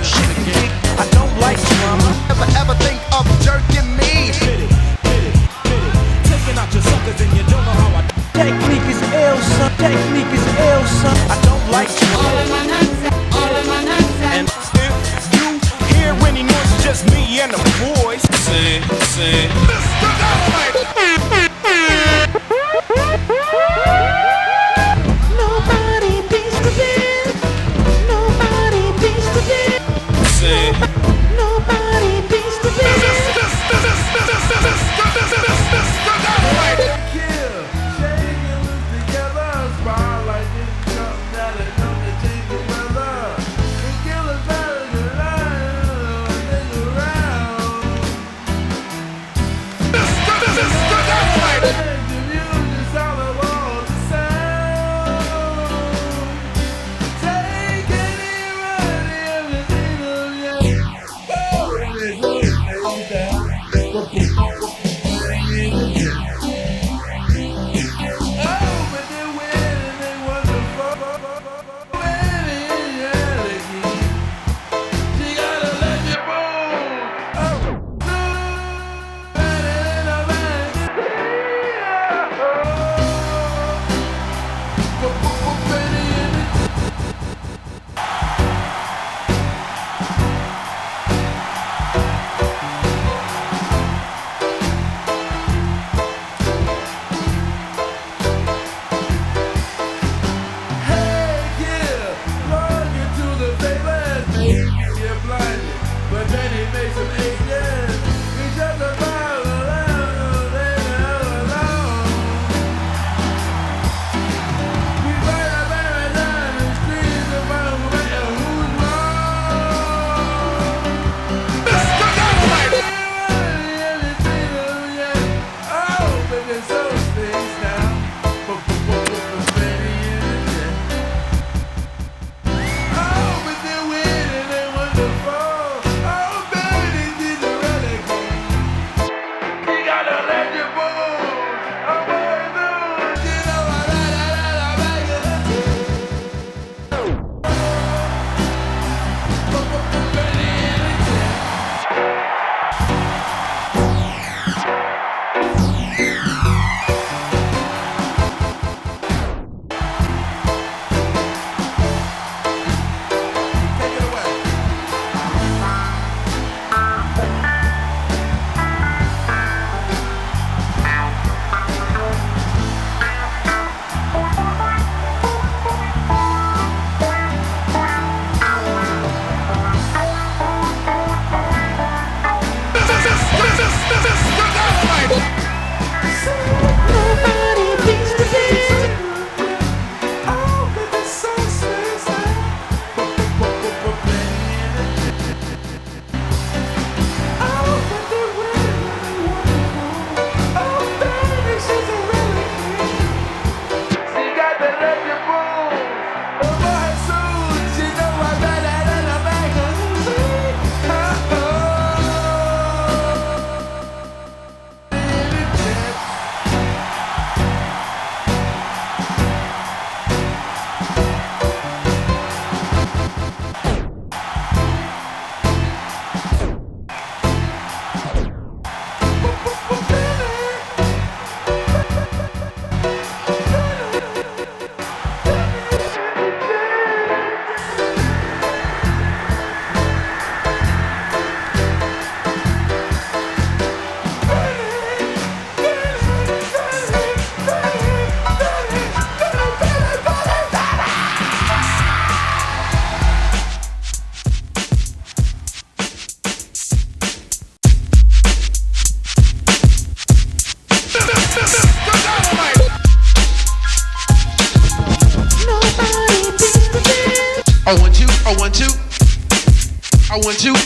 shit again. I don't like drama. Ever think of jerking me? Hit it. Taking out your suckers and you don't know how I. Technique is ill, son. Technique is ill, son. I don't like drama. All of my nuts. And if you hear any noise, it's just me and the boys. Sing. Mr. Dynamite. Nobody beats the beat. Nobody beats the beat. Sing. Nobody beats the beat. Mr. Dynamite.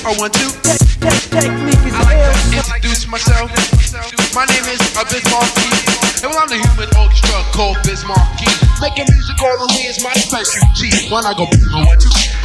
I want to. I like to introduce myself. My name is Biz Markie, and I'm the human orchestra called Biz Markie. Making music all the way is my specialty. When I go,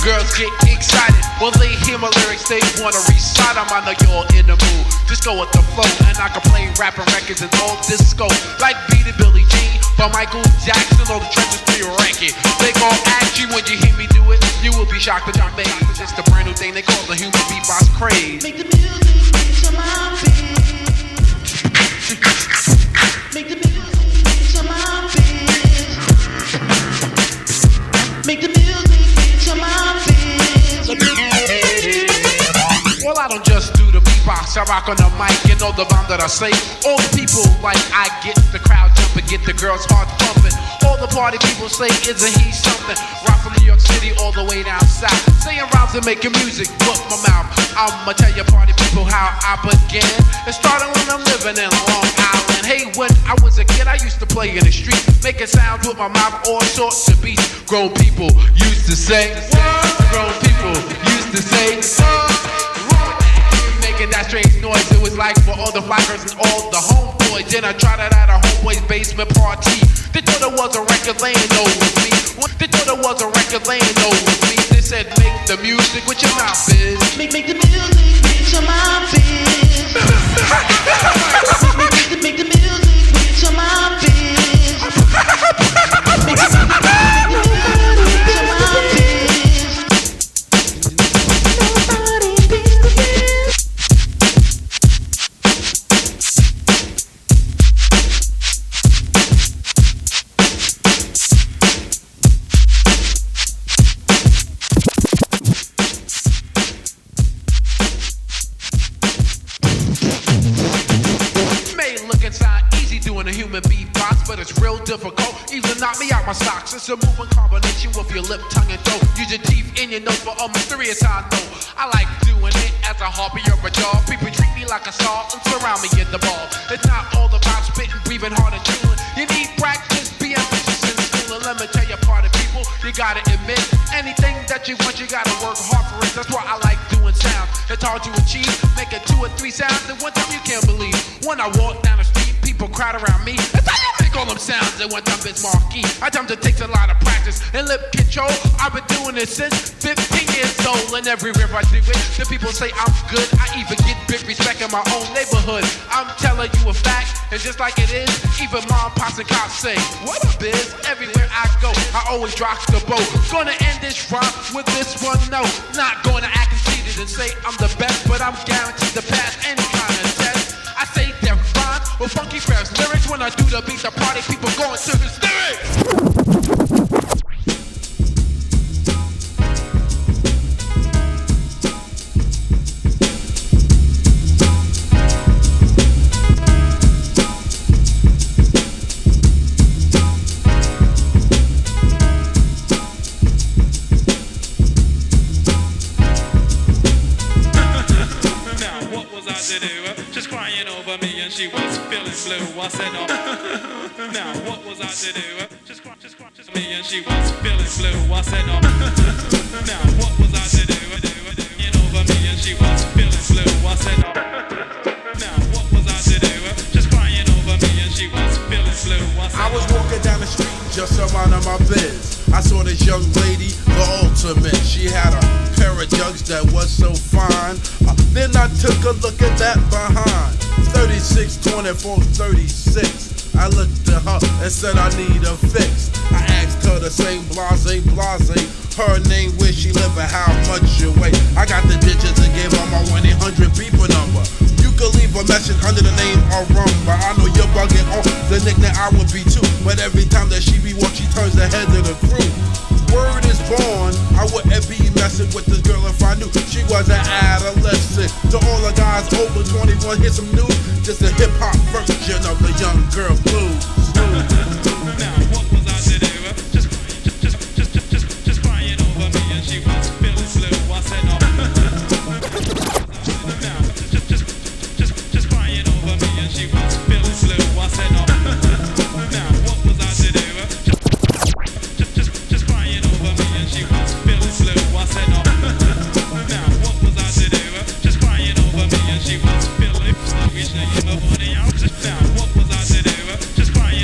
girls get excited when they hear my lyrics. They wanna recite them. I know you're in the mood. Just go with the flow, and I can play rapping records and all disco like Beat It, Billie Jean, but Michael Jackson, all the treasures to your rank. it. They gon' ask you when you hear me do it. You will be shocked that I'm made. It's the brand new thing they call the human beatbox craze. Make the music reach my beat. Make the music reach my beat. Make the music reach my beat. Well, I don't just do the beatbox, I rock on the mic, you know the rhyme that I say. All the people like I get the crowd jumping, get the girls heart pumping. All the party people say, isn't he something? Rock from New York City all the way down south, saying rhymes and making music, look my mouth. I'ma tell you party people how I began. It started when I'm living in Long Island. Hey, when I was a kid, I used to play in the street, making sounds with my mouth, all sorts of beats. Grown people used to say, grown people used to say, making that strange noise. It was like for all the fly girls and all the homeboys. Then I tried it at a homeboy's basement party. They thought it was a record laying over me. They thought it was a record laying over me. They said make the music with your mouth, biz. Make the music with your mouth, biz. Make the music with your mouth, biz. Make the music with your mouth, biz. Human beatbox, but it's real difficult. Either knock me out my socks. It's a moving combination with your lip, tongue, and throat. Use your teeth in your nose for a mysterious I know. I like doing it as a hobby or a job. People treat me like a star and surround me in the ball. It's not all about spitting, breathing hard and chewing. You need practice, be ambitious in school. And let me tell you, party people, you gotta admit, anything that you want, you gotta work hard for it. That's why I like doing sound. It's hard to achieve, making 2 or 3 sounds at one time you can't believe. When I walk down the street, people crowd around me. That's how you make all them sounds at one time, Biz Markie. I tell them it takes a lot of practice and lip control. I've been doing this since 15 years old, and everywhere I do it, the people say I'm good. I even get big respect in my own neighborhood. I'm telling you a fact, and just like it is, even mom, pops, and cops say, what up, Biz? Everywhere I go, I always rock the boat. Gonna end this rhyme with this one note. Not gonna act conceited and say I'm the best, but I'm guaranteed to pass any kind of test. I say they're fine with funky fresh lyrics. When I do the beat, the party people going to hysterics. She was feeling blue, I said, oh. Now, what was I to do? Just me and she was feeling blue, I said, oh. Now, what was I to do? Over me and she was feeling blue, I said, oh. Now, what was I to do? Just crying over me and she was feeling blue, I said, I was walking down the street, just surrounding my biz. I saw this young lady, the ultimate. She had a pair of jugs that was so fine. Then I took a look at that behind. 36, 24, 36. I looked at her and said I need a fix. I asked her the same blase. Her name, where she live, and how much you weigh. I got the digits and gave her my 1-800 people number. You could leave a message under the name or rumba. I know you're bugging on the nickname I would be too. But every time that she be walk, she turns the head of the crew. Word is born, I wouldn't be messing with this girl if I knew she was an adolescent. To all the guys over 21, here's some news. Just a hip-hop version of the young girl blues. Now, what was I to do? Just crying over me and she was feeling blue, I said, oh. Now, just crying over me and she was feeling blue, I said, oh. Now, what was I to do? Just crying over me and she was feeling blue, I said, oh. Now, what was I to do? Just crying over me and she was feeling blue. Now, what was I to do? Just crying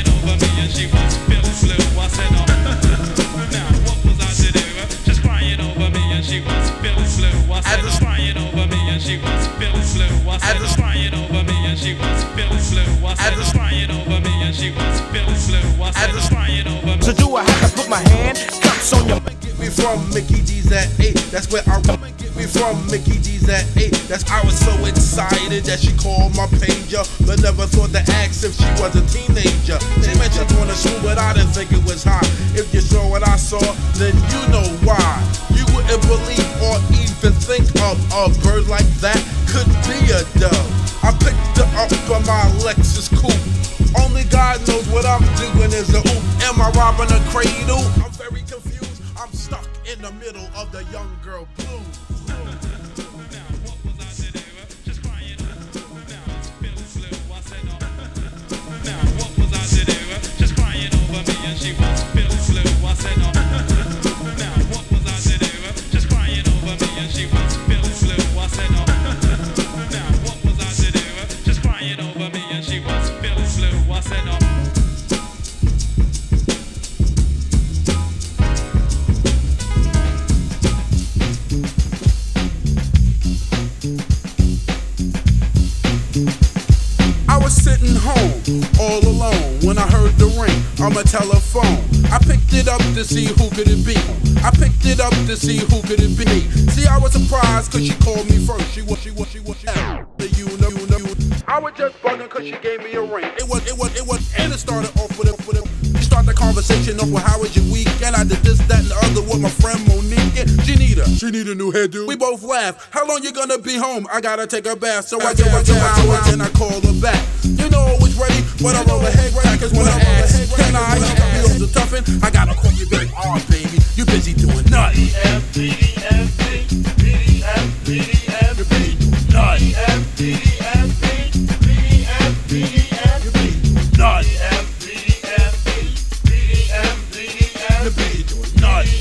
from Mickey D's at 8. That's where I come and get me from Mickey D's at 8. That's I was so excited that she called my pager, but never thought to ask if she was a teenager. She mentioned going to school, but I didn't think it was hot. If you saw what I saw, then you know why. You wouldn't believe or even think of a bird like that could be a dove. I picked her up on my Lexus coupe. Only God knows what I'm doing is a oop. Am I robbing a cradle? I'm very confused. I'm stuck in the middle of the young girl blues. She was feeling blue. I said, no. Now what was I to do? Just crying over me, and she was feeling blue. I said, no. Now what was I to do? Just crying over me, and she was feeling blue. I said, no. I was sitting home all alone when I heard the ring on my telephone. I picked it up to see who could it be. I picked it up to see who could it be. See, I was surprised cause she called me first. She was you know. I was just bugging cause she gave me a ring. It was, and it started off with it. You start the conversation off with how was your weekend? I did this, that, and the other with my friend Monique. She need a new hairdo. We both laugh. How long you gonna be home? I gotta take a bath. So I give her 2 hours and I call her back. You know always ready when I roll a head crackers when I ask. Can I be off the Tuffin? I gotta call you back. Oh baby, you busy doing nothing. You busy doing nothing.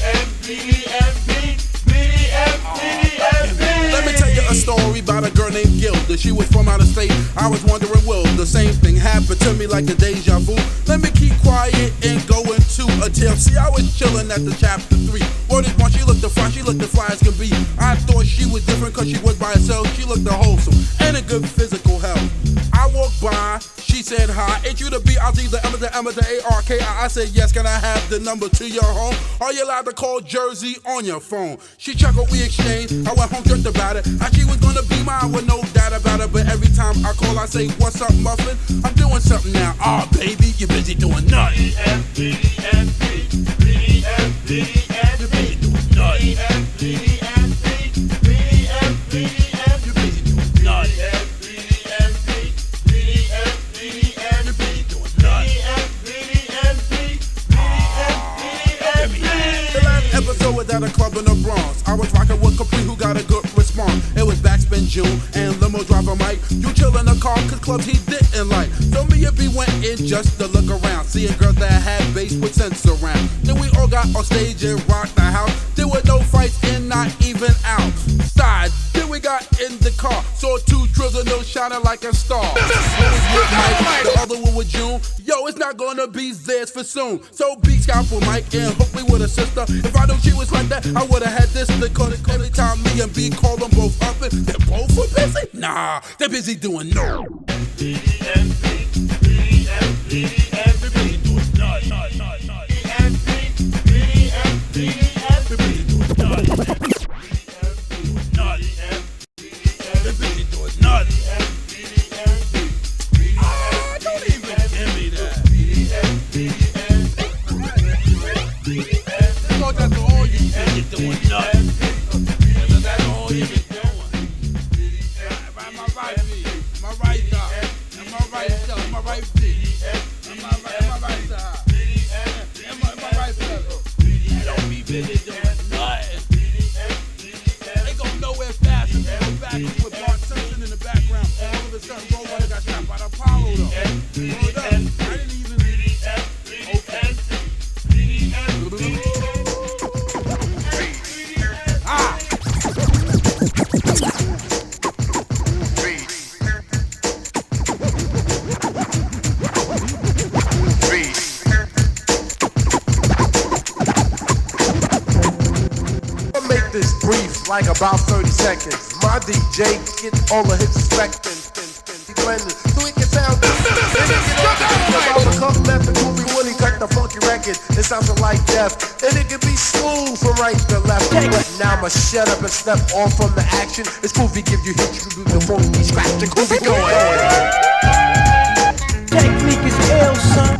Let me tell you a story about a girl named Gilda. She was from out of state. I was wondering, will the same thing happen to me like the deja vu? Let me keep quiet and go into a tale. See, I was chilling at the chapter 3. Word is born, she looked the front, she looked the fly as can be. I thought she was different cause she was by herself. She looked the wholesome and a good physical health. I walked by, she said hi. Ain't you the B? I was the M, the M, the ARKI. I said yes, can I have the number to your home? Are you allowed to call Jersey on your phone? She chuckled, we exchanged. I went home dreamt about it. And she was gonna be mine with no doubt about it. But every time I call, I say, what's up, muffin? I'm doing something now. Aw, baby, you busy doing nothing. You busy doing nothing. Episode was at a club in the Bronx. I was rocking with Capri who got a good response. It was backspin June and limo driver Mike. You chill in the car cause clubs he didn't like. So me and B went in just to look around. Seeing girls that had bass with sense around. Then we all got on stage and rocked the house. There were no fights and not even outside. Then we got in the car. Saw 2 drills and no shining like a star. One was with Mike, the other one with June. Yo, it's not gonna be theirs for soon. So B scout for Mike and hooked me with a sister. If I knew she was like that, I would've had this to call it. Every time me and B call them both up and they're both for busy? Nah, they're busy doing no. They're busy doing nothing. They're busy doing nothing. They're busy doing nothing. Don't even give me that. That's all you be doing nothing. That's all you be doing. Am I right, B? Am I right, dog? Am I right, dog? Am I right, B? Am I right, dog? Am I right, fella? Don't be busy doing nothing. They go nowhere fast and they go back with Bart Simpson in the background. All of a sudden, Roll Runner got shot by the Apollo, though. Hold up. I didn't even... Okay. Make this brief, like about 30 seconds. My DJ get all the hits expecting. He blending, so it gets sound good. Left the movie when he cut the funky record. It sounds like death, and it can be smooth from right to left. But now I'ma shut up and step off from the action. It's Groovy give you hits, you do the funky scratch. The Groovy going. Technique is ill, son.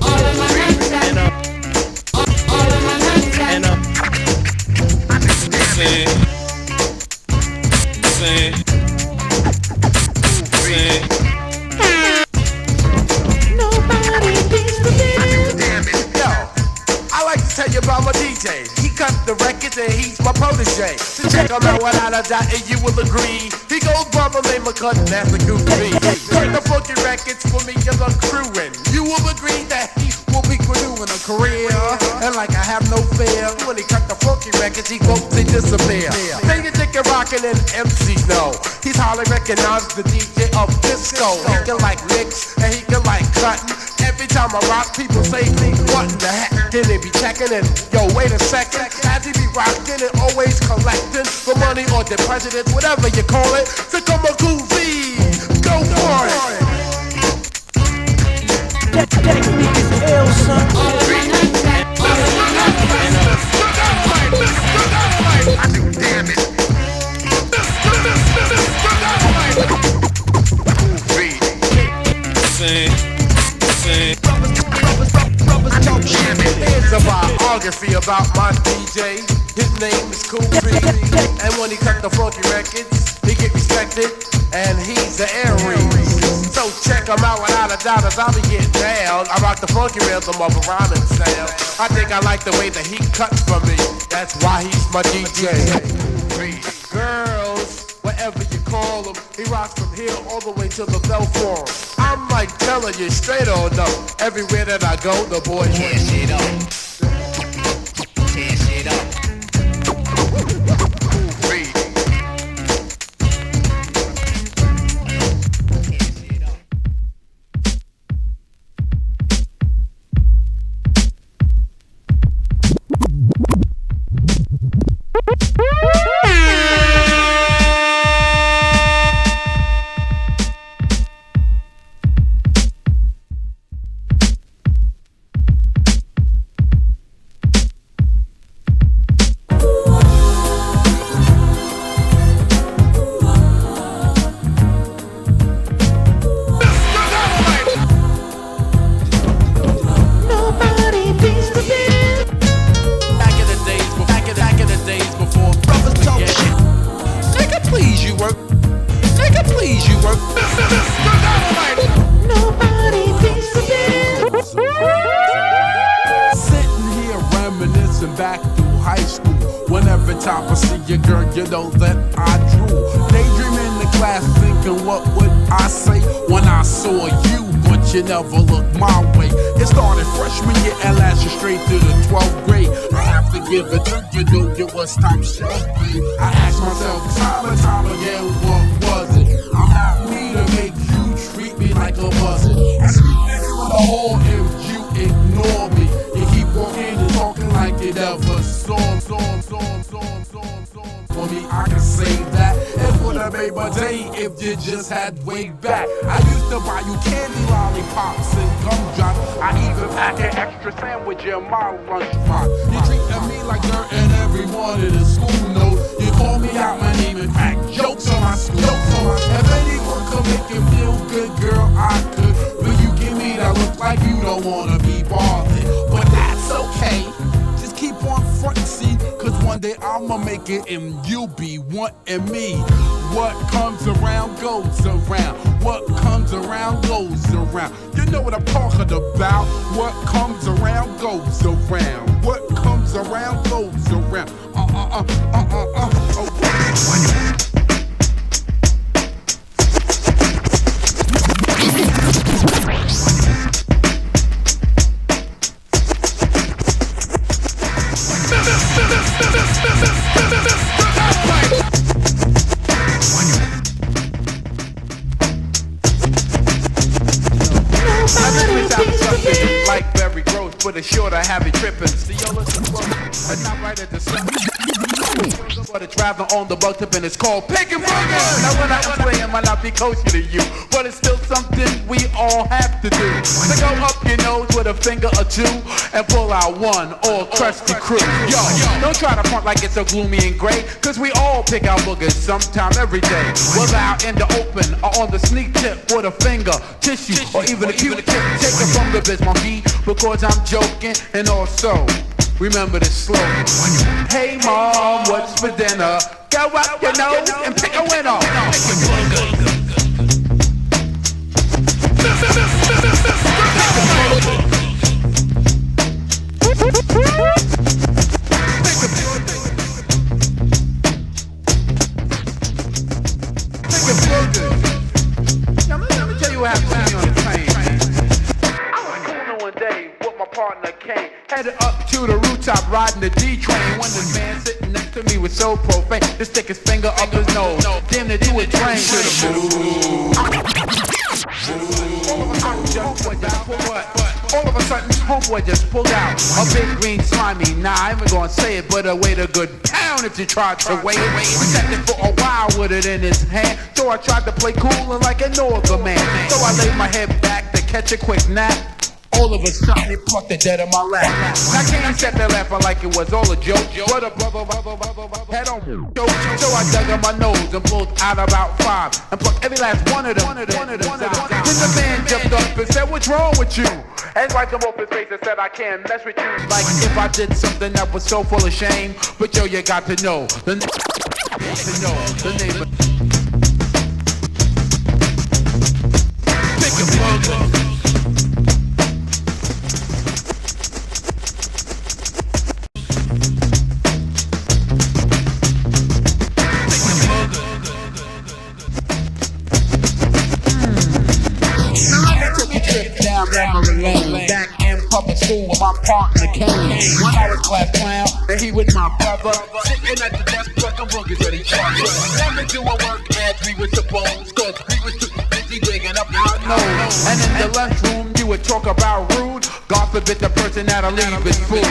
Tell you about my DJ. He cut the records and he's my protege. So check him out without a doubt and you will agree. He goes by the name of Cut Master Goofy. Cut the funky records for me and the crew, and you will agree that he will be renewing a career. And like I have no fear, when he cut the funky records, he goes to disappear. Then you think you're rocking and MCs know he's hardly recognized the DJ of disco. He can like mix and he can like cutting. Every time I rock, people say me, what in the heck? Can they be checking it? Yo, wait a second. Has he be rocking and always collecting the money or the presidents, whatever you call it? To come a groovy, go for it. Technique is ill, son. I do damn it. Here's a biography about my DJ. His name is Cool B. And when he cut the funky records, he get respected, and he's the Aries. So check him out without a doubt as I'll be getting down. I rock the funky rhythm of a rhyming sound. I think I like the way that he cuts for me. That's why he's my DJ. Girls, whatever you call him, he rocks from here all the way to the Bell Forum. I'm like telling you straight on up, everywhere that I go, the boys tear shit up. Tear shit up. Never look my way. It started freshman year and lasted straight through the 12th grade. I have to give it to you, know it was time shelby. I asked myself time and time again, what was it? I'm not me to make you treat me like a buzzard. I speak this with a whole if you ignore me. You keep walking and talking like you never saw for me, I can say that it would have made my day if you just had way back. I used to buy you candy, lollipops, and gumdrops. I even pack an extra sandwich in my lunchbox. You treated me like dirt and everyone in the school knows. You call me out my name and crack jokes on my school. If anyone could make you feel good, girl, I could. But you give me that look like you don't wanna be bothered. But that's okay. Just keep on frontin', see. Cause one day I'ma make it and you'll be wanting me. What comes around goes around. What comes around goes around. You know what I'm talking about. What comes around goes around. What comes around goes around. Like very gross, but it's sure to have it trippin'. See, yo, listen close. And not right at the start. But it's rather on the bug tip and it's called Pickin. Now when I play it might not be kosher to you, but it's still something we all have to do. So go up your nose with a finger or two and pull out one all crusty crew. Yo, don't try to front like it's so gloomy and gray, cause we all pick out boogers sometime every day. Whether out in the open or on the sneak tip with a finger, tissue, or even a Q-tip. Take it from the Biz Markie, because I'm joking. And also, remember this slogan. Hey mom, what's for dinner? Go up your nose and pick a winner. Now let me tell you what happened to me on the train, man. I was cooling one day with my partner Kane, headed up to the rooftop riding the D train. When this man sitting next to me was so profane, to stick his finger up his nose, damn to do a drain. All of a sudden, homeboy just pulled out a big green slimy. Nah, I ain't gonna say it, but a way to good pound if you tried to wait. We sat there for a while with it in his hand, so I tried to play cool and like a northern man. So I laid my head back to catch a quick nap. All of a sudden, he plucked the dead in my lap. Now Kane sat there laughing like it was all a joke. What a brother, head on joke. So I dug in my nose and pulled out about 5 and plucked every last one of them. Then the man jumped up and said, "What's wrong with you?" And wiped him off his face and said, "I can't mess with you." Like if I did something that was so full of shame. But yo, you got to know the name of Pick a Booger. Memory lane, back in public school with my partner Kane. When I was class clown, and he with my brother, sitting at the desk plucking boogers at each other. Never doing work as we were supposed, cause we was too busy digging up our nose. And in the lunchroom, you would talk about rude. God forbid the person that'll leave his food.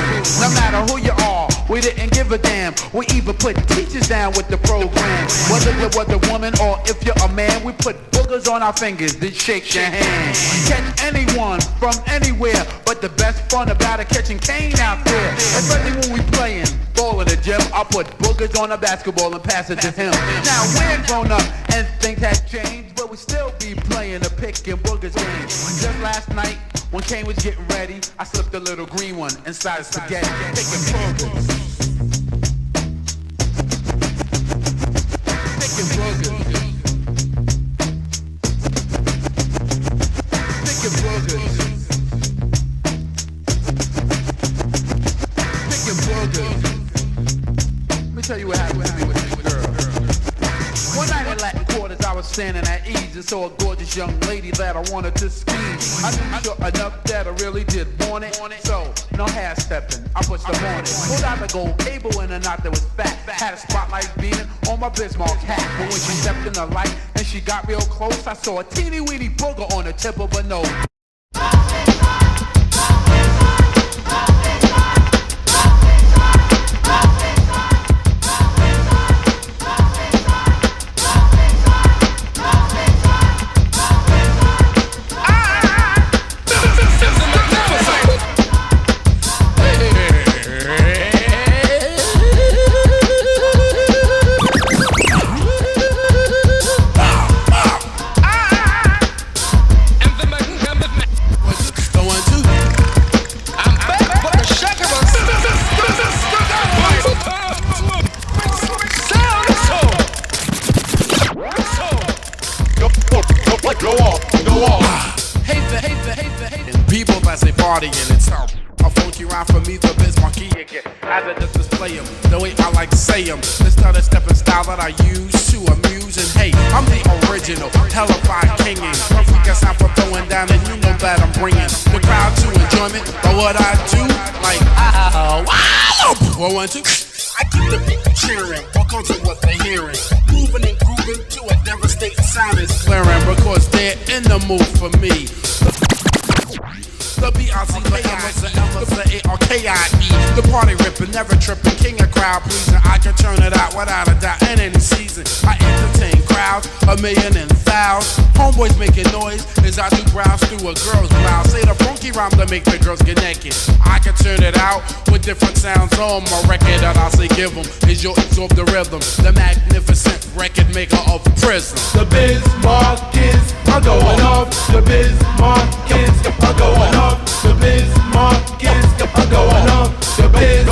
No matter who you are, we didn't give a damn. We even put teachers down with the program. Whether you was a woman or if you're a man, we put boogers on our fingers, then shake your hand. Catch anyone from anywhere, but the best fun about it catching Kane out there. Especially when we playing ball in the gym, I put boogers on a basketball and pass it to him. Now we're grown up and things have changed, but we still be playing the Pickin Boogers game. Just last night, when Kane was getting ready, I slipped a little green one inside his spaghetti. Pickin Boogers. Pickin Boogers. Pickin Boogers. Pickin Boogers. Let me tell you what happened to me with this girl. One night in Latin Quarters, I was standing at ease and saw a gorgeous young lady that I wanted to squeeze. I knew sure enough that I really did want it, so no half stepping, I pushed them on it. Pulled out the gold cable in a knot that was fat. Had a spotlight beaming on my Biz Markie hat. But when she stepped in the light and she got real close, I saw a teeny weeny booger on the tip of her nose. partying and talk. A funky rhyme for me, the Biz Markie. As I just display them, the way I like to say them. This other stepping style that I use to amuse. And hey, I'm the original, telefied kinging. Perfect as I'm for throwing down, and you know that I'm bringing the crowd to enjoyment. But what I do, like, wow, 1, 2. I keep the people cheering, welcome to what they're hearing. Moving and grooving to a devastating sound is clearing, because they're in the mood for me. The B-I-C, the M-S, the A-R-K-I-E. The party ripping, never tripping, king of crowd pleasing. I can turn it out without a doubt in any season. I entertain crowds, 1,000,000 and thousands. Homeboys making noise as I do browse through a girl's blouse. Say the funky rhyme to make the girls get naked. I can turn it out with different sounds on my record that I say give them. Is you'll absorb the rhythm, the magnificent record maker of prison. The Biz Markies are going off. The Biz Markies are going off. The Biz Markies are going off. The Biz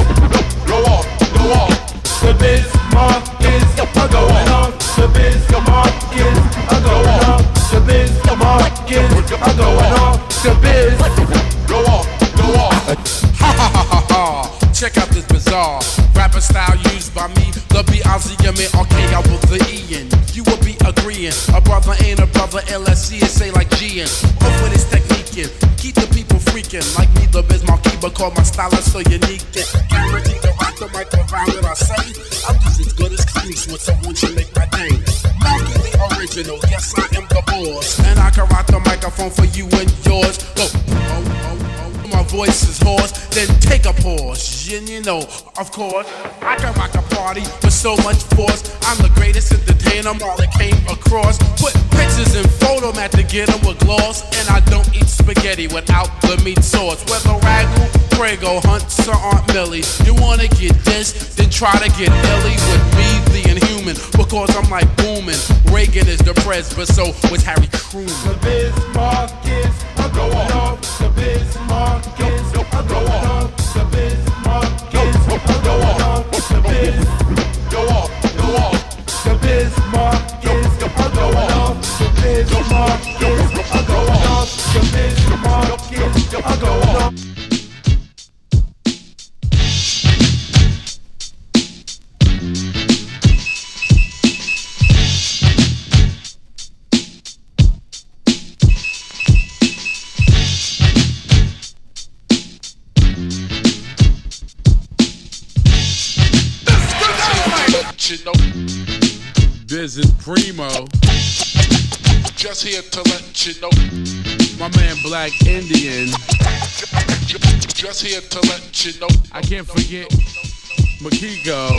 Go off, go off. The Biz Markies are going off. The Biz Markies are going off. The Biz Markies are going off. The Biz Go off, go off. Ha ha ha ha ha. Check out this bizarre rapper style used by me. The B-I-Z-M-A-R-K, I was the E-N. You will be agreeing. A brother ain't a brother, LSC is say like G-N. Off with his technique in. Keep the people freaking. Like me, the Biz Markie, because my style is so unique. Guaranteed to rock the microphone that I say. I'm just as good as Cleese when someone should make my day. Markie the original, yes I am the boss. And I can rock the microphone for you and yours. Go. My voice is hoarse, then take a pause. And you know, of course, I can rock a party with so much force. I'm the greatest entertainer Marley came across. Put pictures in photomat to get them with gloss. And I don't eat spaghetti without the meat sauce. Whether ragu, prego, hunts, or Aunt Millie. You wanna get this, then try to get illy with me, the inhuman. Because I'm like booming. Reagan is the pres, but so was Harry Truman. The Biz Markies are going off. The Biz Markies are going off. The Biz Markies are going off. The Biz Go off, go off. The Biz Markies are going off. The Biz Markies are going off. The Biz Markies are going off. You know, Biz is primo. just here to let you know. My man Black Indian. Just here to let you know. I can't forget Makiko.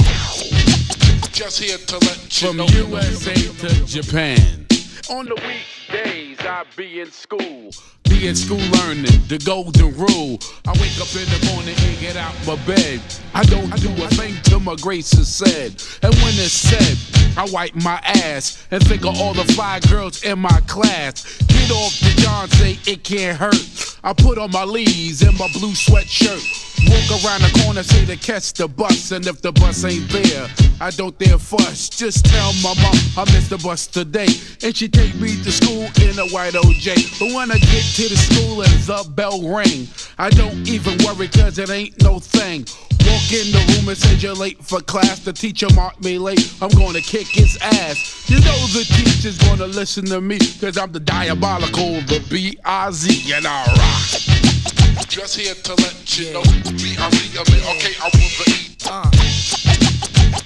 Just here to let you From know. USA to Japan. On the weekdays, I be in school. Be in school learning the golden rule. I wake up in the morning and get out my bed. I don't do a thing till my grace is said. And when it's said, I wipe my ass and think of all the fly girls in my class. Get off the John, say it can't hurt. I put on my Lees and my blue sweatshirt. Walk around the corner, say to catch the bus. And if the bus ain't there, I don't dare fuss. Just tell my mom I missed the bus today. And she take me to school in a white OJ. But when I get to the school and the bell ring, I don't even worry cause it ain't no thing. Walk in the room and say you're late for class. The teacher marked me late, I'm gonna kick his ass. You know the teacher's gonna listen to me cause I'm the diabolical, the B-I-Z, and I rock. Just here to let you know. B-I-Z-M-A, okay, I will the E.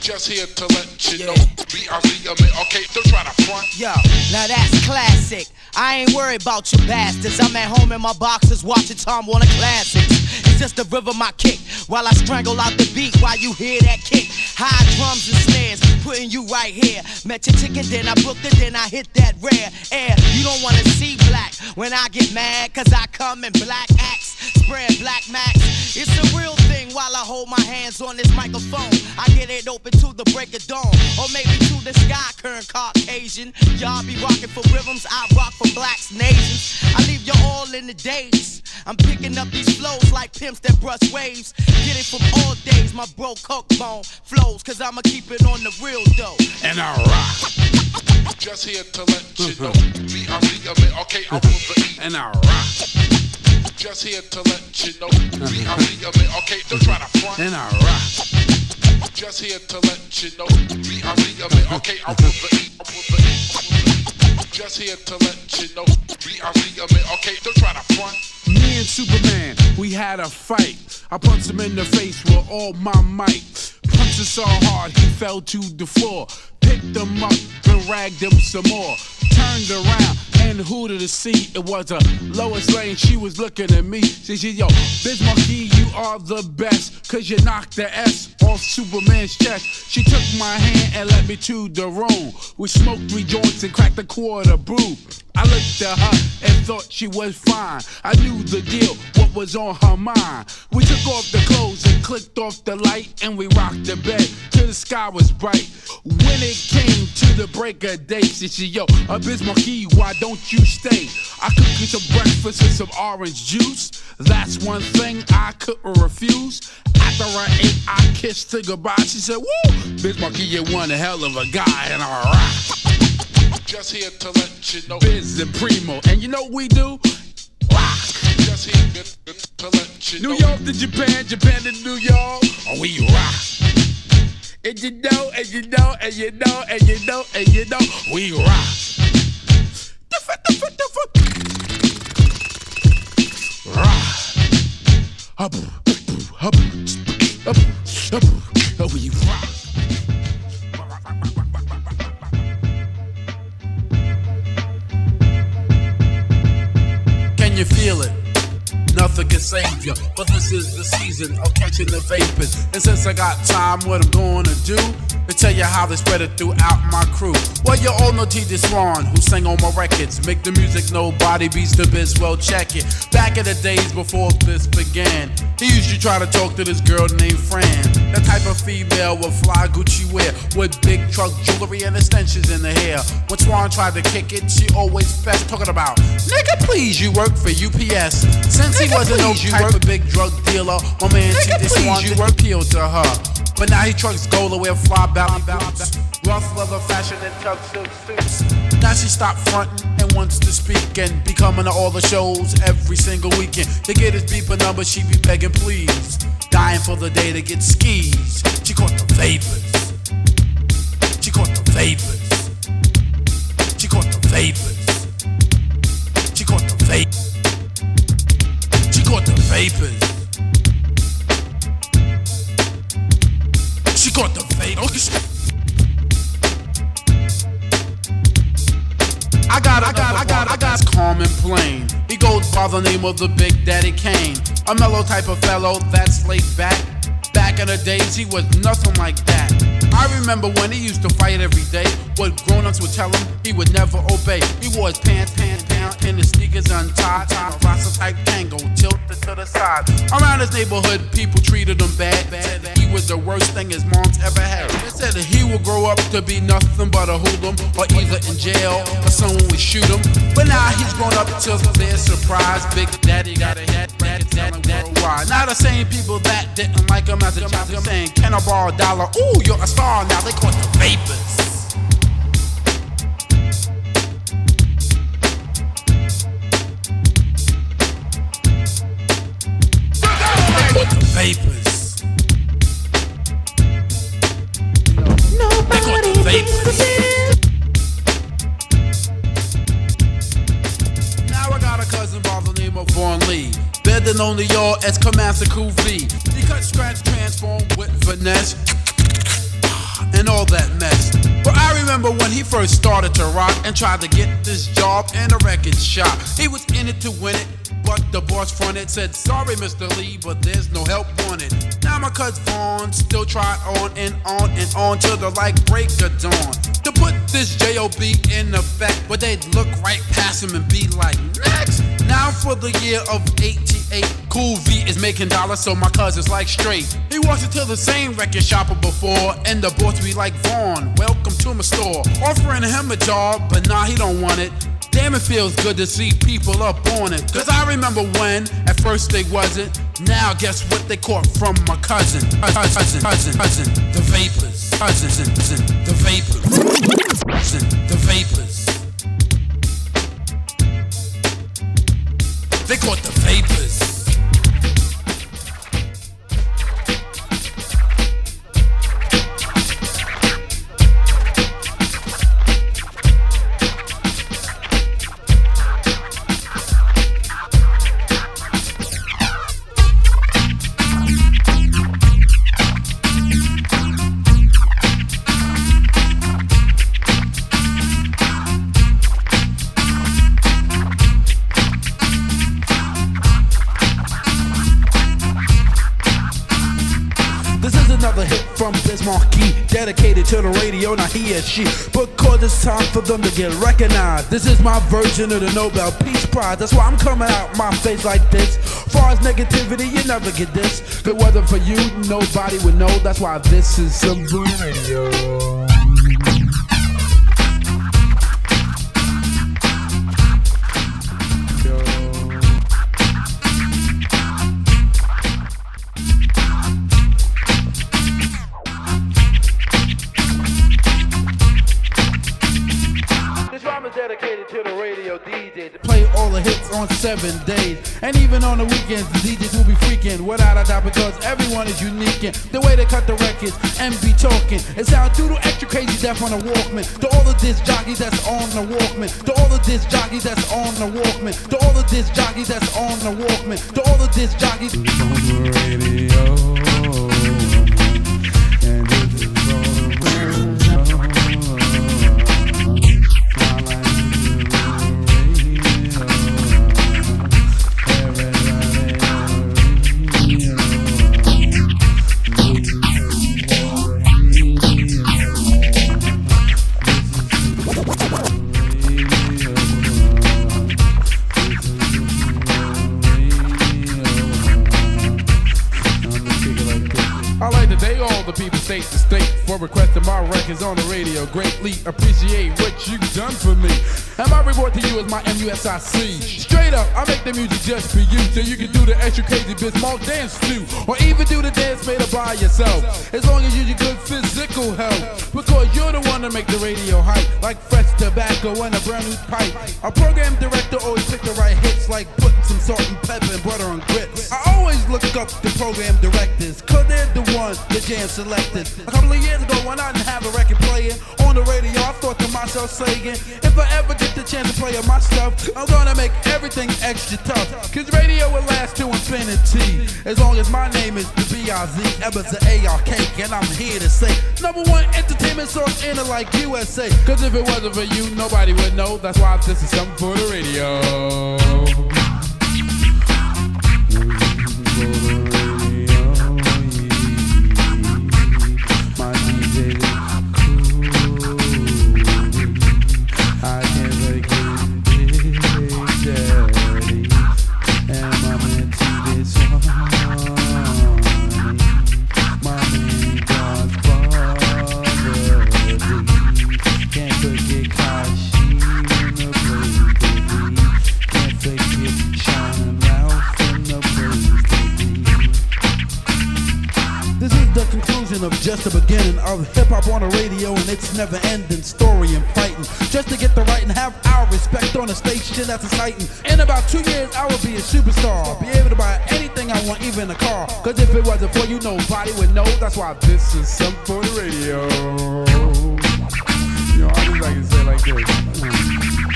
Just here to let you know. B-I-Z-M-A, okay, don't try to front. Yo, now that's classic. I ain't worried about you bastards. I'm at home in my boxers watching Tom Warner classics. It's just the rhythm I kick while I strangle out the beat while you hear that kick. High drums and snares, putting you right here. Met your chicken, then I booked it, then I hit that rare air. You don't wanna see black when I get mad, cause I come in black acts, spread black max. It's a real thing while I hold my hands on this microphone. I get it open to the break of dawn, or maybe to the sky, current Caucasian. Y'all be rocking for rhythms, I rock for blacks and Asians. I leave you all in the days. I'm picking up these flows like pimps that brush waves. Get it from all days, my bro coke bone flows, cause I'ma keep it on the real though. And I rock. Just here to let you know. B-I-Z-M-A, okay, I will the E. And I rock. Just here to let you know. B-I-Z-M-A, okay, don't try to front. And I rock. Just here to let you know. B-I-Z-M-A, okay, I will the E. I will the E. Just here to let you know. B-I-Z-M-A, okay, don't try to front. Me and Superman, we had a fight. I punched him in the face with all my might. Punched him so hard he fell to the floor. Picked him up and ragged him some more. Turned around and who to see? It was a Lois Lane, she was looking at me. She said, yo, Biz Markie, you are the best, cause you knocked the S off Superman's chest. She took my hand and led me to the room. We smoked 3 joints and cracked a quarter brew. I looked at her and thought she was fine. I knew the deal, what was on her mind. We took off the clothes and clicked off the light, and we rocked the bed till the sky was bright. When it came to the break of day, she said, yo, Biz Markie, why don't you stay? I cooked you some breakfast and some orange juice. That's one thing I couldn't refuse. After I ate, I kissed her goodbye. She said, woo, Biz Markie, you one hell of a guy, and I rock. Just here to let you know. Biz and Primo, and you know what we do? Rock. Just here to let you know. New York to Japan, Japan to New York. Oh, we rock. And you know, and you know, and you know, and you know, and you know, we rock. Rock. We rock. Can you feel it? Nothing can save you, but this is the season of catching the vapors. And since I got time, what I'm gonna do to tell you how they spread it throughout my crew. Well, you all know T.D. Swan, who sang on my records. Make the music nobody beats the biz, well check it. Back in the days before this began, he used to try to talk to this girl named Fran. The type of female with fly Gucci wear, with big truck jewelry and extensions in the hair. When Swan tried to kick it, she always fessed, talking about, nigga please, you work for UPS. Since he wasn't no type of big drug dealer, my man T.D. Swan did appeal to her. But now he trucks gold away fly belly boots, rough leather fashion and tuxedo suits. Now she stopped fronting and wants to speak and be coming to all the shows every single weekend. To get his beeper number, she be begging please, dying for the day to get skis. She caught the vapors. She caught the vapors. She caught the vapors. She caught the vapors. She caught the vapors. She got the fade. I got calm and plain. He goes by the name of the Big Daddy Kane. A mellow type of fellow that's laid back. Back in the days, he was nothing like that. I remember when he used to fight every day. What grown-ups would tell him, he would never obey. He wore his pants down and his sneakers untied. A Rasta type tango tilted to the side. Around his neighborhood, people treated him bad. Said that he was the worst thing his mom's ever had. They said that he would grow up to be nothing but a hoodlum, or either in jail or someone would shoot him. But now he's grown up to their surprise. Big Daddy got a head, worldwide. Now the same people that didn't like him as a child saying, can I borrow $1? Ooh, you're a star now. They caught the vapors. The vapors. They got the vapors. Now I got a cousin by the name of Vaughn Lee, better known to y'all as Commander PLUV. He cut, scratch, transform with finesse and all that mess. But I remember when he first started to rock and tried to get this job in a record shop. He was in it to win it, but the boss fronted, said, sorry Mr. Lee, but there's no help wanted. Now my cousin Vaughn still tried on and on and on till the like break of dawn to put this J.O.B. in effect, but they'd look right past him and be like, next. Now for the year of 88, Cool V is making dollars, so my cousin's like straight. He walks into the same record shop before, and the boss be like, Vaughn, welcome to my store. Offering him a job, but nah, he don't want it. Damn, it feels good to see people up on it. Cause I remember when, at first they wasn't. Now guess what they caught from my cousin. Cousin, the vapors. Cousin, the vapors. Cousin, the vapors. They caught the vapors. This is another hit from Biz Markie, dedicated to the radio, not he or she, because it's time for them to get recognized. This is my version of the Nobel Peace Prize. That's why I'm coming out my face like this. Far as negativity, you never get this. If it wasn't for you, nobody would know. That's why this is some radio. Dedicated to the radio DJs. Play all the hits on 7 days. And even on the weekends, the DJs will be freaking without a doubt, because everyone is unique in the way they cut the records and be talking. It sounds doodle extra crazy deaf on the Walkman. To all the disc jockeys that's on the Walkman. To all the disc jockeys that's on the Walkman. To all the disc jockeys that's on the Walkman. To all the disc jockeys on the radio. And this is on the radio. The people state to state for requesting my records on the radio. Greatly appreciate what you've done for me. And my reward to you is my MUSIC. Straight up, I make the music just for you, so you can do the extra crazy Biz Markie dance too, or even do the dance made up by yourself. As long as you use your good physical health, because you're the one to make the radio hype, like fresh tobacco and a brand new pipe. A program director always pick the right hits, like putting some salt and pepper and butter on grits. I always look up the program directors, cause they're the ones the jam selected. A couple of years ago when I didn't have a record player on the radio, I thought to myself saying, if I ever get the chance to play my stuff, I'm gonna make everything extra tough, cause radio will last to infinity, as long as my name is the B-I-Z, Ebbers the A-R-K, and I'm here to say, #1 entertainment source in it like USA, cause if it wasn't for you, nobody would know. That's why this is something for the radio. Of just the beginning of hip-hop on the radio and its never-ending story and fighting just to get the right and have our respect on a station that's exciting. In about 2 years I will be a superstar, be able to buy anything I want, even a car, cause if it wasn't for you, nobody would know. That's why this is something for the radio. You know, I just like to say it like this.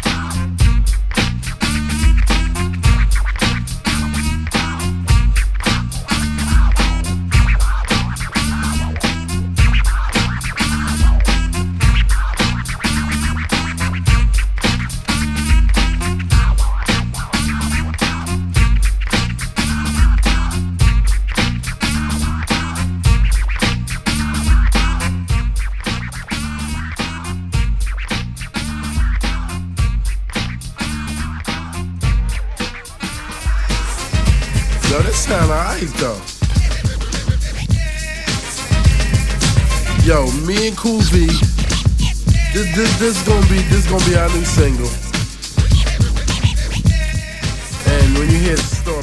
Yo, this sound alright though. Yo, me and Cool V, this gonna be our new single. And when you hear the store,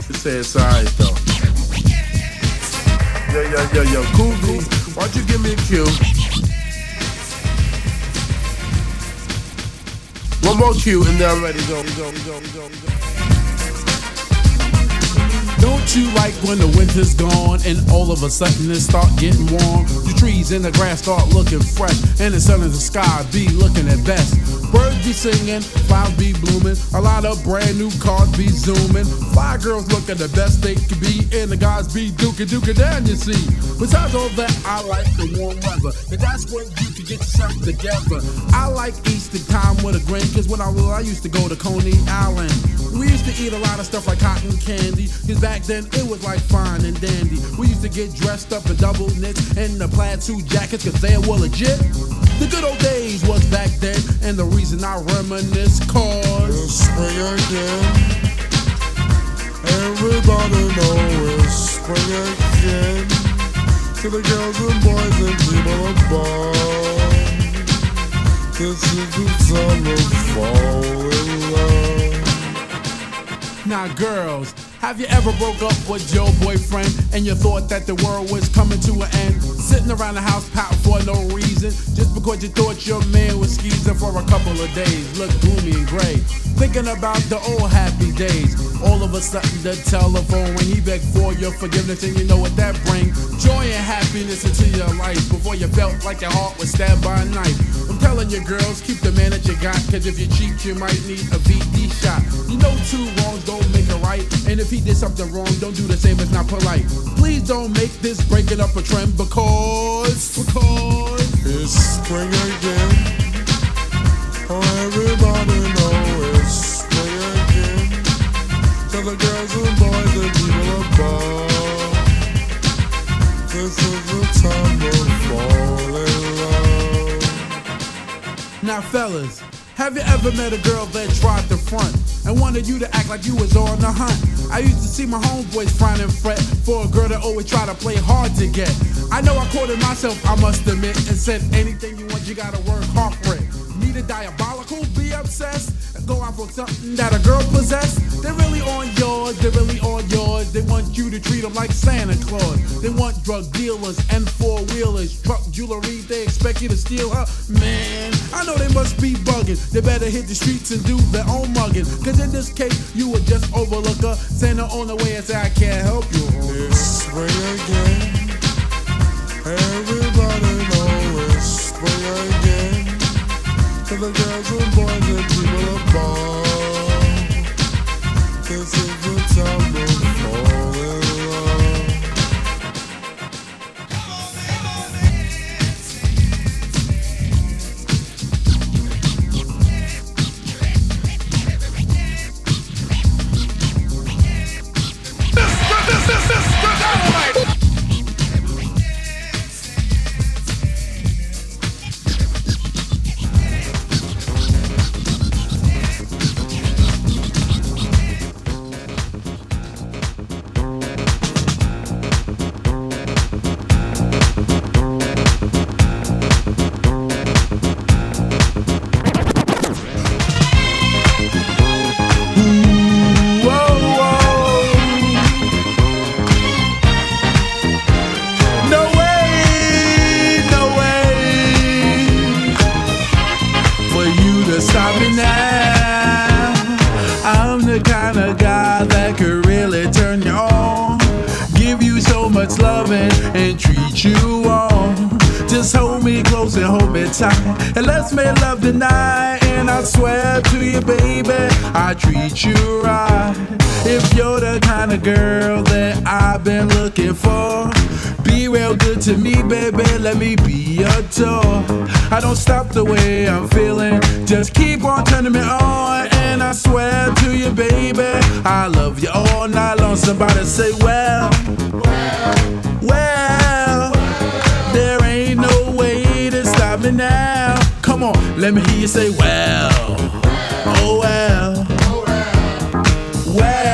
you say it's alright though. Yo, Cool V, why don't you give me a cue? One more cue and then I'm ready to go. Don't you like when the winter's gone and all of a sudden it start getting warm? The trees and the grass start looking fresh and the sun in the sky be looking at best. Birds be singing, flowers be blooming, a lot of brand new cars be zooming. Fly girls looking the best they can be, and the guys be duking down, you see. Besides all that, I like the warm weather, cause that's when you can get yourself together. I like Easter time with a grin, cause when I was little I used to go to Coney Island. We used to eat a lot of stuff like cotton candy, cause back back then it was like fine and dandy. We used to get dressed up in double knits and the plaid suit jackets cause they were legit. The good old days was back then, and the reason I reminisce cause it's spring again. Everybody know it's spring again. To the girls and boys and people above, this is the time to fall in love. Now girls, have you ever broke up with your boyfriend and you thought that the world was coming to an end? Sitting around the house pouting for no reason, just because you thought your man was skeezing for a couple of days. Look gloomy and gray, thinking about the old happy days. All of a sudden the telephone when he begged for your forgiveness, and you know what that brings? Joy and happiness into your life before you felt like your heart was stabbed by a knife. I'm telling you girls, keep the man that you got, cause if you cheat you might need a VD shot. You know two wrongs don't make a right, and if he did something wrong, don't do the same, it's not polite. Please don't make this breaking up a trend because it's spring again. Oh, everybody know it's spring again. To the girls and boys and people above, this is the time to fall in love. Now fellas, have you ever met a girl that tried to front and wanted you to act like you was on the hunt? I used to see my homeboys frown and fret for a girl that always try to play hard to get. I know I quoted myself, I must admit, and said anything you want, you gotta work hard for it. Need a diabolical, be obsessed, and go out for something that a girl possess. They're really on yours, they're really on yours. They want you to treat them like Santa Claus. They want drug dealers and four-wheelers, truck jewelry, they expect you to steal her. Man, I know they must be bugging. They better hit the streets and do their own mugging, cause in this case, you would just overlook her, send her on the way and say, I can't help you. It's spring again. Everybody know it's spring again. To the girls and boys and people above, this is the time to fall in love. This Dynamite. And treat you on. Just hold me close and hold me tight, and let's make love tonight. And I swear to you, baby, I treat you right. If you're the kind of girl that I've been looking for, be real good to me, baby, let me be your tour. I don't stop the way I'm feeling, just keep on turning me on. And I swear to you, baby, I love you all night long. Somebody say, well, there ain't no way to stop me now. Come on, let me hear you say, well, oh well, well.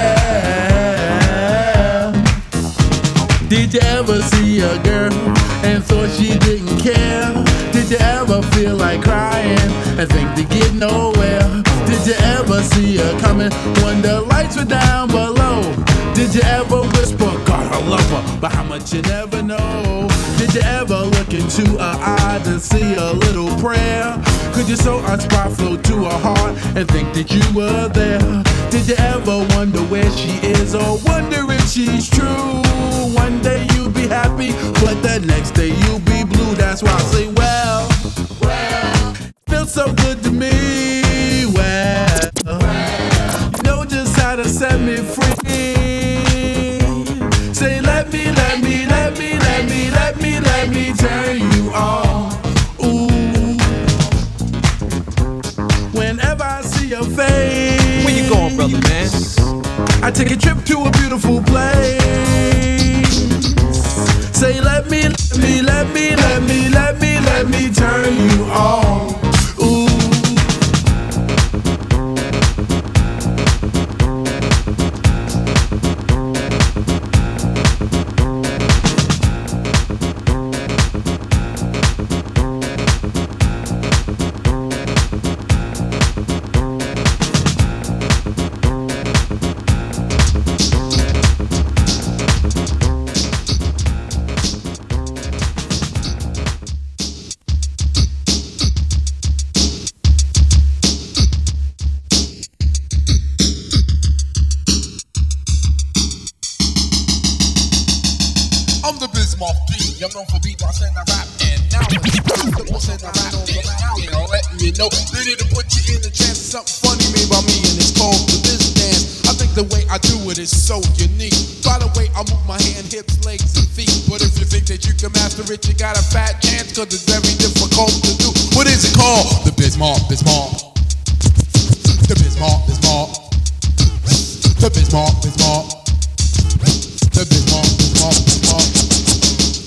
Did you ever see a girl and thought she didn't care? Did you ever feel like crying and think to get nowhere? Did you ever see her coming when the lights were down below? Did you ever whisper, God, I love her, but how much you never know? Did you ever look into her eyes and see a little prayer? Could you so a spark flow to her heart and think that you were there? Did you ever wonder where she is or wonder if she's true? One day you'll be happy, but the next day you'll be blue. That's why I say, well, feels so good to me. Well, you know just how to set me free. Say, let me turn you on. Ooh. Whenever I see your face, Where you going, brother, man? I take a trip to a beautiful place. Let me turn you on. Ooh. I'm the Biz Markie. I'm known for beatbox and I rap, and now I'm the boss and I rap. And now they're letting you know, ready to put you in a trance. Something funny made by me, and it's called the Biz Dance. I think the way I do it is so unique. By the way, I move my hand, hips, legs, and feet. But if you think that you can master it, you got a fat chance, cause it's very difficult to do. What is it called? The Biz Mark, Biz Mark. The Biz Mark, Biz Mark. The Biz Mark, Biz Mark. The Biz Mark, Biz Mark, Biz Mark.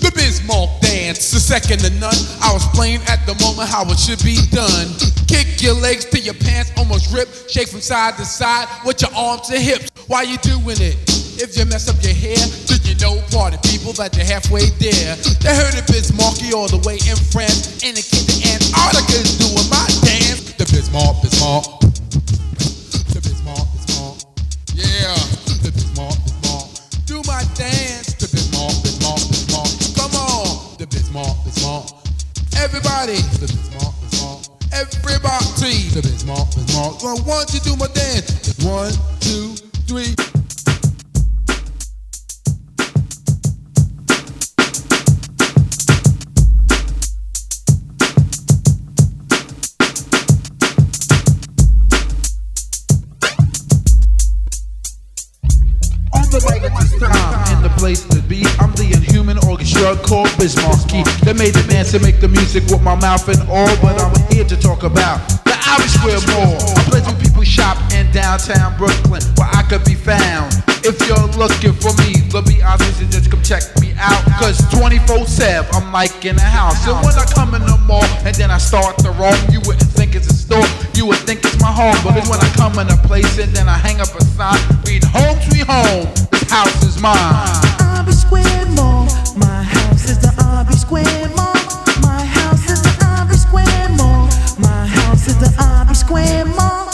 The Biz Mark dance, the second to none. I was playing at the moment how it should be done. Kick your legs till your pants almost rip. Shake from side to side with your arms and hips. Why you doing it? If you mess up your hair, then you know party people that you're halfway there. They heard of Biz Markie all the way in France. And the kid in Antarctica is doing my dance. The Biz Mark, Biz Mark. The Biz Mark, Biz Mark. Yeah, the Biz Mark, Biz Mark. Do my dance. The Biz Mark, Biz Mark, Biz Mark. Come on. The Biz Mark, Biz Mark. Everybody. The Biz Mark, Biz Mark. Everybody. The Biz Mark, Biz Mark. I want you to do my dance. 1, 2, 3. The place to be. I'm the inhuman orchestra called Biz Markie. They made the dance and make the music with my mouth and all, but I'm here to talk about the Albee Square Mall. A place where people shop in downtown Brooklyn, where I could be found. If you're looking for me, the be honest and just come check me out. Cause 24/7, I'm like in a house. And when I come in the mall and then I start to roam, you wouldn't think it's a store, you would think it's my home. But it's when I come in a place and then I hang up a sign, read home sweet home, this house is mine. Albee Square Mall, my house is the Albee Square Mall. My house is the Albee Square Mall. My house is the Albee Square Mall.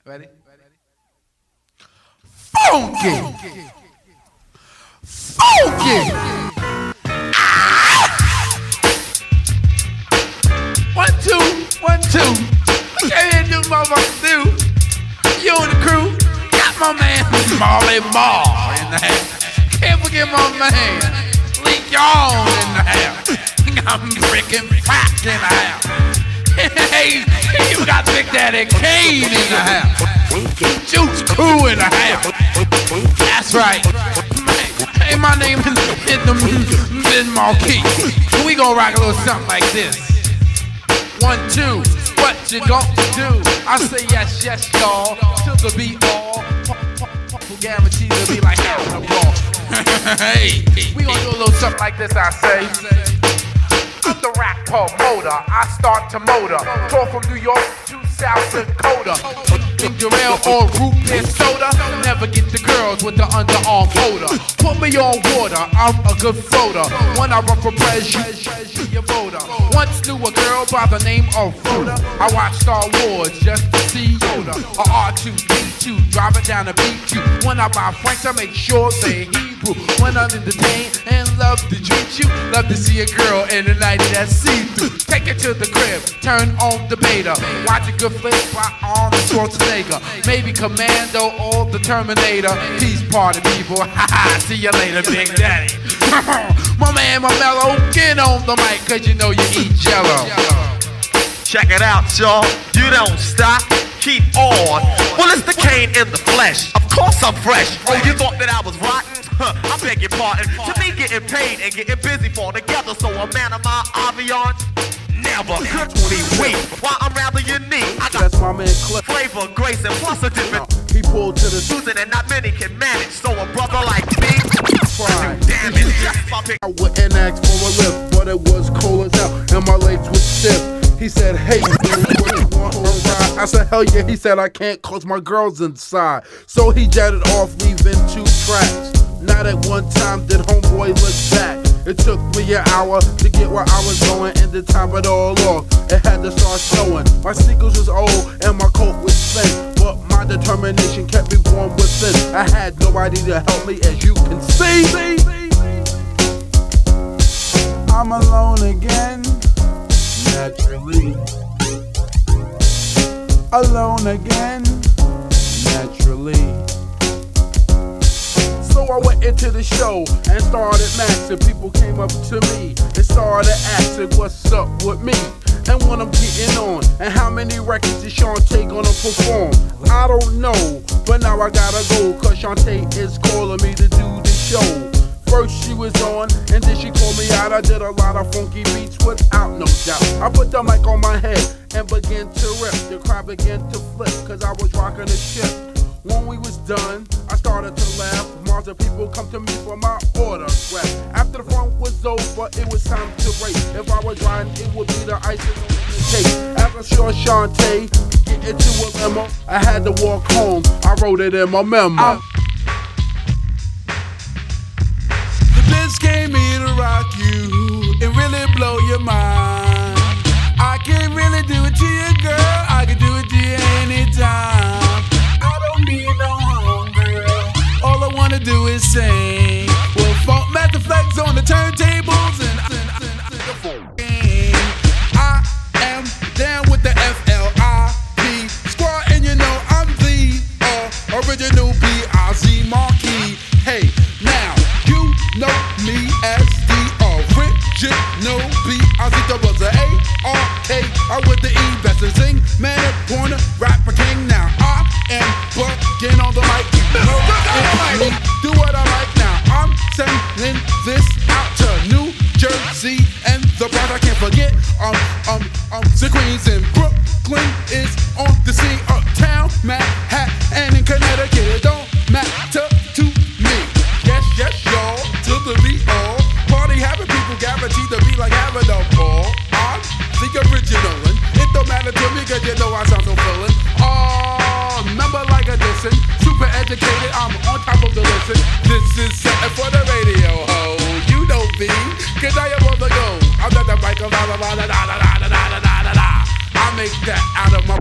Ready? Funky! Funky! Ah! 1, 2, 1, 2. Look at here, do motherfuckers do. You and the crew got my man Marley Marl in the house. Can't forget my man Leak Y'all in the house. I'm freaking fat in the house. Hey, you got Big Daddy Kane in the house. Juice Crew in the house. That's right. Hey, my name is the Biz Markie. We gon' rock a little something like this. 1, 2, what you gon' do? I say yes, yes, y'all. Till the beat all. Guaranteed to be like hell in a ball. Hey, we gon' do a little something like this, I say. I'm the rap promoter, I start to motor. Tour from New York to South Dakota. Ginger ale or root beer soda. Never get the girls with the underarm holder. Put me on water, I'm a good floater. When I run for president, you voter. Once knew a girl by the name of Rhoda. I watched Star Wars just to see Yoda. A R2D2 driving down to beat you. When I buy Franks, I make sure they Hebrew. When I'm entertained and love to treat you, love to see a girl in a night that's see-through. Take it to the crib, turn on the beta, watch a good flick by Arnold Schwarzenegger. Maybe Commando or the Terminator. Peace party people, haha, see you later, Big Daddy. My man, my mellow, get on the mic, cause you know you eat jello. Check it out, y'all. You don't stop, keep on. Well, it's the Kane in the flesh. Of course I'm fresh. Oh, you thought that I was rotten? I beg your pardon. To me, getting paid and getting busy fall together. So a man of my ambiance, never. 20 weeks, while I'm rather unique. I got That's my man Cliff. flavor, grace, and plus a different He pulled to the Susan, and not many can manage. So a brother like me, pride. damage. Just my pick. I wouldn't ask for a lift, but it was cold as hell, and my legs was stiff. He said, hey, dude, what you want for a ride? I said, hell yeah. He said, I can't cause my girl's inside. So he jetted off, leaving 2 tracks. Not at one time did homeboy look back. It took me an hour to get where I was going, and to top it all off, it had to start snowing. My sneakers was old and my coat was thin, but my determination kept me warm within. I had nobody to help me, as you can see. I'm alone again, naturally. Alone again, naturally. So I went into the show and started maxing. People came up to me and started asking what's up with me and when I'm getting on, and how many records is Shantae gonna perform. I don't know, but now I gotta go, cause Shantae is calling me to do the show. First she was on, and then she called me out. I did a lot of funky beats without no doubt. I put the mic on my head and began to rip. The crowd began to flip, cause I was rocking the ship. When we was done, I started to laugh. Most of people come to me for my autograph. After the fun was over, it was time to break. If I was riding, it would be the icing on the cake. After sure Shantae get into a limo, I had to walk home. I wrote it in my memo. The biz came here to rock you and really blow your mind. I can't really do it to you, girl. I can do it to you anytime. Need no home, girl. All I wanna do is sing. We'll funk master flex on the turntables and I am down with the FLIP squad, and you know I'm the original Biz Markie. Hey, now you know me as the original Biz. The buzzer A-R-K. I with the E, best to sing, man, a corner, rapper king. Now I am bugging on the mic. Me, do what I like now. I'm sending this out to New Jersey and the Bronx. I can't forget the Queens and Brooklyn is on the scene. Uptown, Manhattan, and in Connecticut. It don't matter to me. Yes, y'all, to the beat all. Party having people guaranteed to be like having a ball. I'm the original one. It don't matter to me, cause you know I sound so fillin'. Number like a dissin', super educated, I'm on top of the listen. This is something for the radio, ho. You know me, cause I am on the go. I'm not the mic, I make that out of my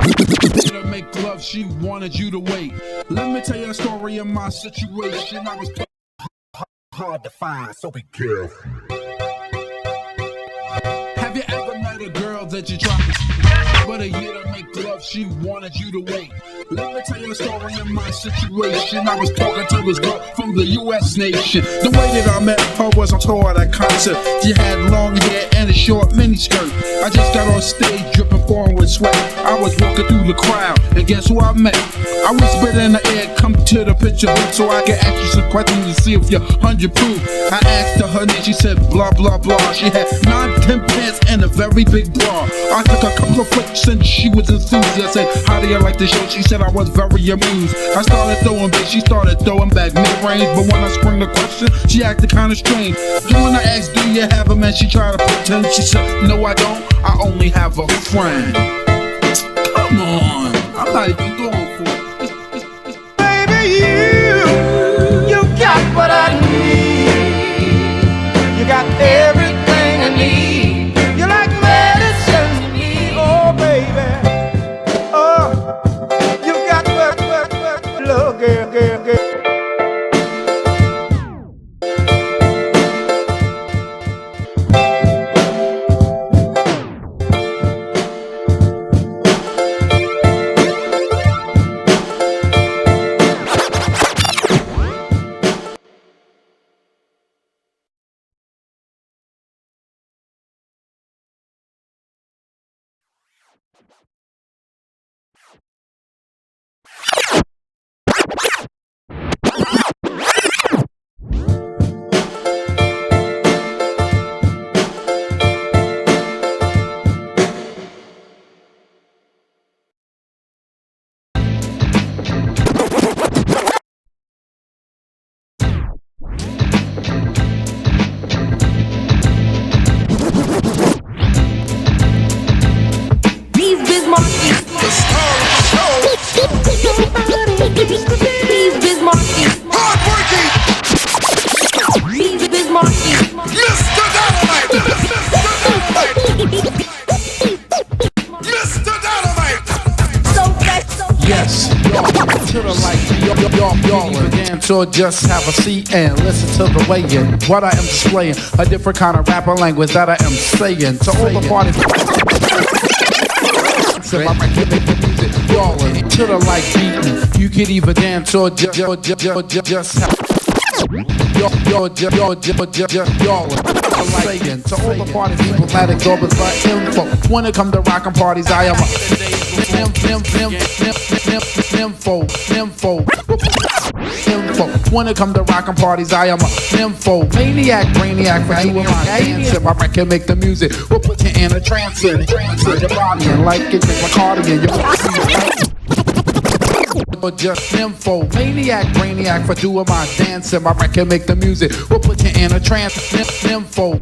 to make love, she wanted you to wait. Let me tell you a story of my situation. I was hard to find, so be careful. Have you ever met a girl that you tried to but a year to make love, she wanted you to wait? Let me tell you a story of my situation. I was talking to this girl from the US nation. The way that I met her was on tour at a concert. She had long hair and a short miniskirt. I just got on stage dripping foreign with sweat. I was walking through the crowd, and guess who I met? I whispered in the air, come to the picture booth so I can ask you some questions to see if you're 100 proof. I asked her name, she said blah blah blah. She had 9-10 pants and a very big bra. I took a couple of flicks and she was enthused. I said, how do you like the show? She said I was very amused. I started throwing back, she started throwing back mid-range. But when I sprung the question, she acted kinda strange. Then when I asked, do you have a man? She tried to pretend. She said, no I don't, I only have a friend. Come on, I'm not even going for it. Baby, you got what I need. You got everything I need. You're like medicine to me, oh baby. Oh, you got what love. Biz Markie. The star of the show. Biz Markie. Hardworking. Biz Markie. Mr. Dynamite. Mr. Dynamite. So fresh, so Yes, y'all to the light, y'all either dance or just have a seat and listen to the weigh-in. What I am displaying, a different kind of rapper language that I am saying. To all the party y'all to the light beating. You can either dance or just have y'all saying. To all the party people that exorbit for info. When it come to rockin' parties, I am a info. When it come to rockin' parties, I am a maniac, brainiac for doing my dance. If I can make the music, we'll put you in a trance. Your body and like it, make my cardigan. Just info, maniac, brainiac for doing my dance. If I can make the music, we'll put you in a trance. Info,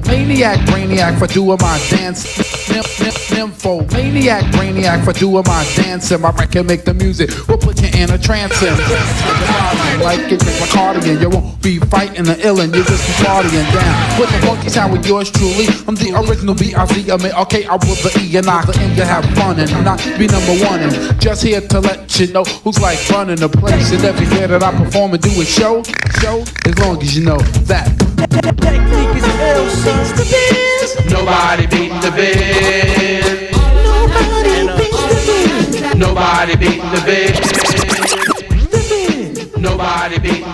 maniac, brainiac for doing my dance. Info, maniac, brainiac for doing my dance. If I can make the music, we'll put you in a trance. Like it, make my cardigan. You won't be fighting the illin', you just be partying down. With the funky sound with yours truly, I'm the original B.I.Z. I mean, okay, I was the E and I aim to have fun and not be number one. And just here to let you know who's like running the place. And everywhere that I perform and do a show, as long as you know that. Technique is ill, since the biz. Nobody beating the Biz. Nobody beats the biz. Nobody beating the Biz. Nobody beats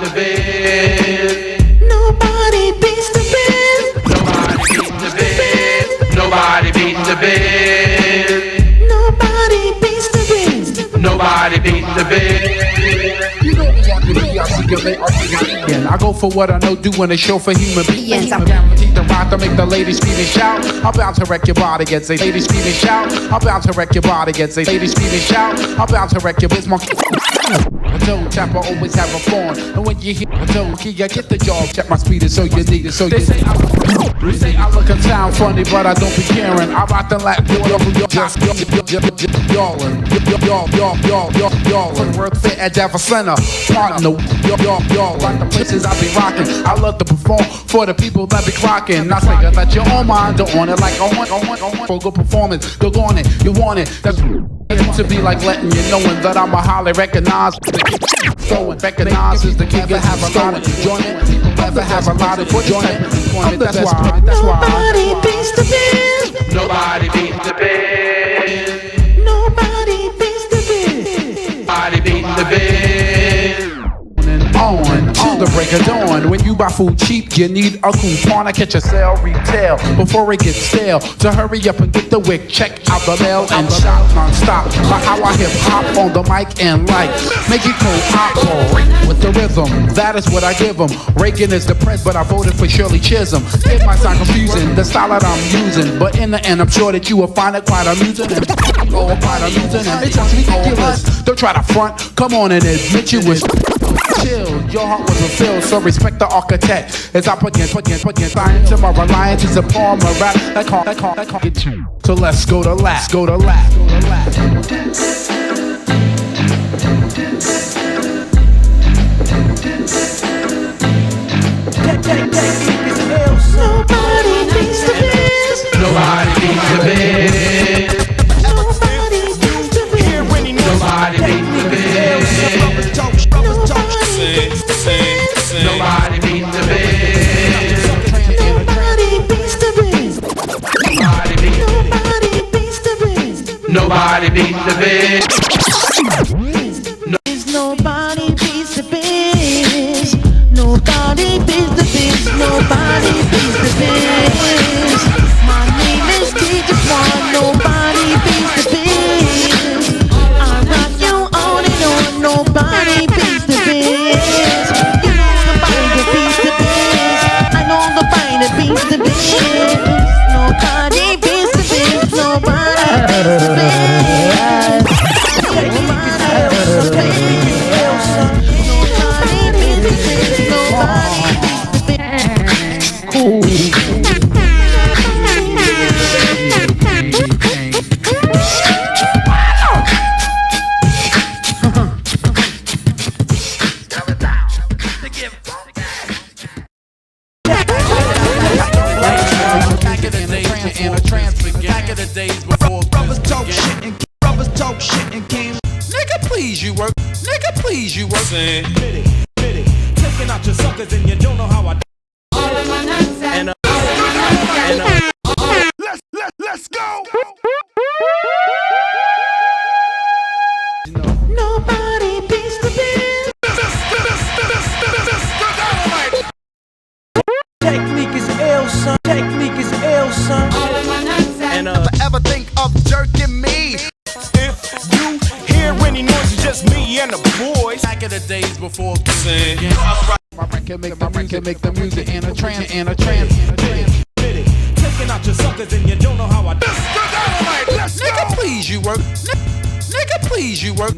the biz. Nobody beating the Biz. Nobody beating the Biz. Nobody beats the biz. Nobody beating the Biz. You know me, I'm the B.I.Z. I go for what I know, doing a show for human beings. I'm guaranteed to rock to make the ladies scream and shout. I'm bound to wreck your body, get say ladies scream and shout. I'm bound to wreck your body, get say ladies scream and shout. I'm bound to wreck your Biz Markie. I told Chopper always have a phone, and when you hear I told Key, I get the job. Check my speed, so you need it. So they say I look and sound funny, but I don't be caring. I rock the lap, just y'all. From World Fit at Java Center, partner, y'all. Like the places I be rocking. I love to perform for the people that be clocking. Not say that you're on mine, don't on it like on for good performance. Go on it, you want it. That's to be like letting you knowing that I'm a highly recognized. Throwing recognizes the kid gets have a lot of enjoyment. People never have a lot of enjoyment. That's why. Nobody beats the biz. Nobody beating the Biz. Nobody beats the biz. Nobody beating the Biz. On to the break of dawn. When you buy food cheap, you need a coupon to catch a sale retail before it gets stale. To hurry up and get the wick, check out the mail and shop non-stop. Like how I hip hop on the mic and like make it cooperate with the rhythm. That is what I give them. Reagan is depressed, but I voted for Shirley Chisholm. It might sound confusing, the style that I'm using, but in the end, I'm sure that you will find it quite amusing. And quite amusing, and it's just ridiculous. Don't try to front. Come on and admit you was. Chill, your heart was fulfilled, so respect the architect. As I put science in my reliance is a form of rap. That can't get you. So let's go to lap. Nobody beats the biz. Nobody beats the Biz. Nobody beats the biz. Nobody beats the Biz. Nobody beats the Biz. Nobody beats the biz. Nobody beats the Biz. Nobody beats the biz. Nobody beats the Biz. Nigga, please, you work. Pity, taking out your suckers and you don't know how I. And Let's go. Nobody beats the biz. technique is ill, son. Technique is ill, son. And Ever think of jerking me? if you hear any noise, it's just me and the boys. Back in the days before my friend can make the music in a trance. Pity, taking out your suckers and you don't know how I. Nigga, please, you work. Nigga, please, you work.